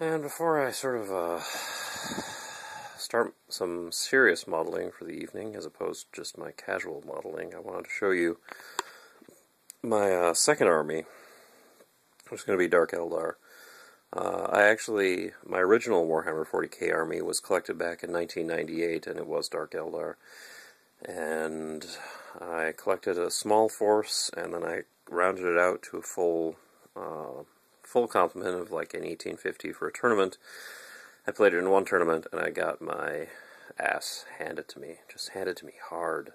And before I sort of start some serious modeling for the evening, as opposed to just my casual modeling, I wanted to show you my second army, which is going to be Dark Eldar. My original Warhammer 40k army was collected back in 1998, and it was Dark Eldar. And I collected a small force, and then I rounded it out to a full complement of like an 1850 for a tournament. I played it in one tournament, and I got my ass handed to me. Just handed to me hard.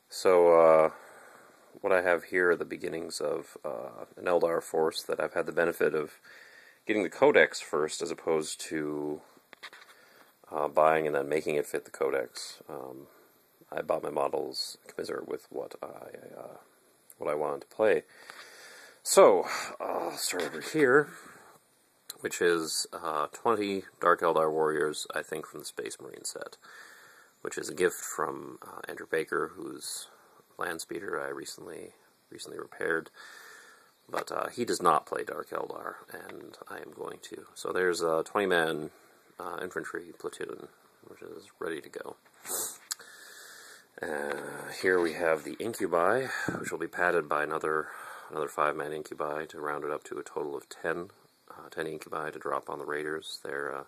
So, what I have here are the beginnings of an Eldar force that I've had the benefit of getting the codex first, as opposed to buying and then making it fit the codex. I bought my models commensurate with what I wanted to play. So, I'll start over here, which is 20 Dark Eldar warriors, I think, from the Space Marine set, which is a gift from Andrew Baker, whose land speeder I recently repaired. But he does not play Dark Eldar, and I am going to. So there's a 20-man infantry platoon, which is ready to go. Here we have the incubi, which will be padded by another 5-man incubi to round it up to a total of 10 incubi to drop on the raiders. They're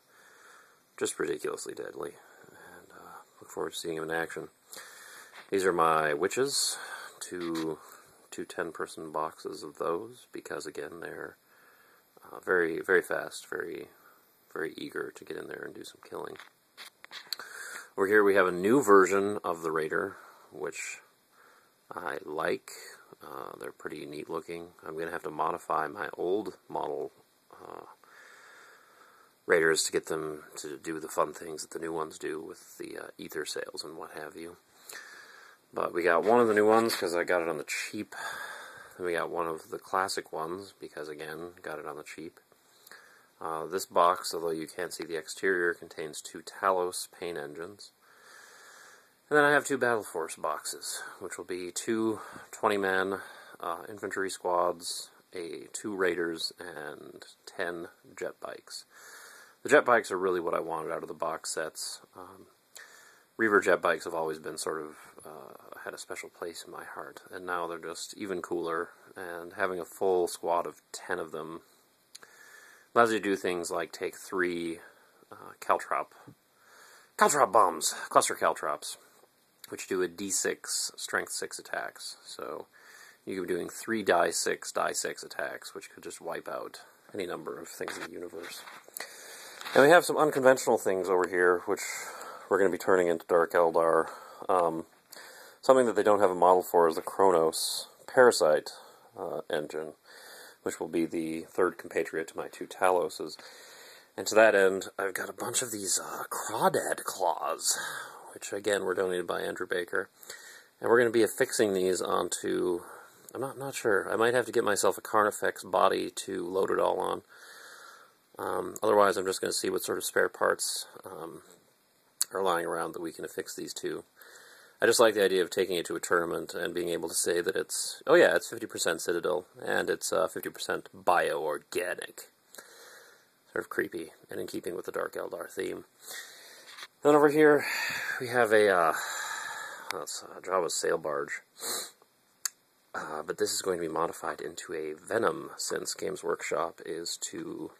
just ridiculously deadly, and look forward to seeing them in action. These are my witches, two 10-person boxes of those, because again they're very, very fast, very, very eager to get in there and do some killing. Over here we have a new version of the Raider, which I like. They're pretty neat looking. I'm going to have to modify my old model Raiders to get them to do the fun things that the new ones do with the ether sails and what have you. But we got one of the new ones because I got it on the cheap. Then we got one of the classic ones because, again, got it on the cheap. This box, although you can't see the exterior, contains 2 Talos paint engines. And then I have 2 Battle Force boxes, which will be 2 20-man infantry squads, 2 Raiders, and 10 jet bikes. The jet bikes are really what I wanted out of the box sets. Reaver jet bikes have always been sort of had a special place in my heart, and now they're just even cooler, and having a full squad of 10 of them allows you to do things like take 3 caltrop bombs, cluster caltrops, which do a d6 strength 6 attacks. So you could be doing 3 die 6 attacks, which could just wipe out any number of things in the universe. And we have some unconventional things over here, which we're going to be turning into Dark Eldar. Something that they don't have a model for is the Kronos Parasite engine, which will be the 3rd compatriot to my 2 Taloses. And to that end, I've got a bunch of these Crawdad Claws, which again were donated by Andrew Baker. And we're going to be affixing these onto, I'm not sure, I might have to get myself a Carnifex body to load it all on. Otherwise, I'm just going to see what sort of spare parts are lying around that we can affix these to. I just like the idea of taking it to a tournament and being able to say that it's, oh yeah, it's 50% Citadel, and it's 50% bio-organic. Sort of creepy, and in keeping with the Dark Eldar theme. Then over here, we have that's Java's sail barge. But this is going to be modified into a Venom, since Games Workshop is too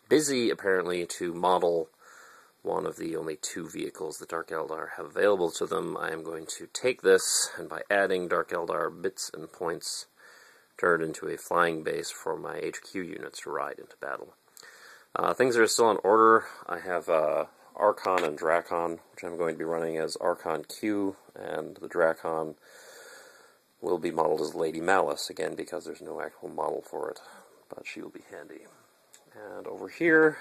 busy, apparently, to model one of the only 2 vehicles that Dark Eldar have available to them. I am going to take this, and by adding Dark Eldar bits and points, turn it into a flying base for my HQ units to ride into battle. Things that are still in order, I have Archon and Drakon, which I'm going to be running as Archon Q, and the Drakon will be modeled as Lady Malice, again because there's no actual model for it, but she will be handy. And over here,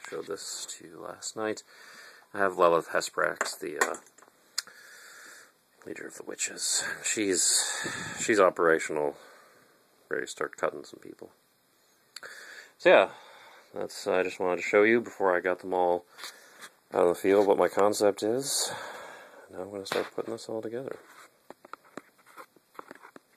showed this to you last night, I have Lilith Hesprax, the leader of the witches. She's operational, ready to start cutting some people. So yeah, I just wanted to show you before I got them all out of the field what my concept is. Now I'm going to start putting this all together.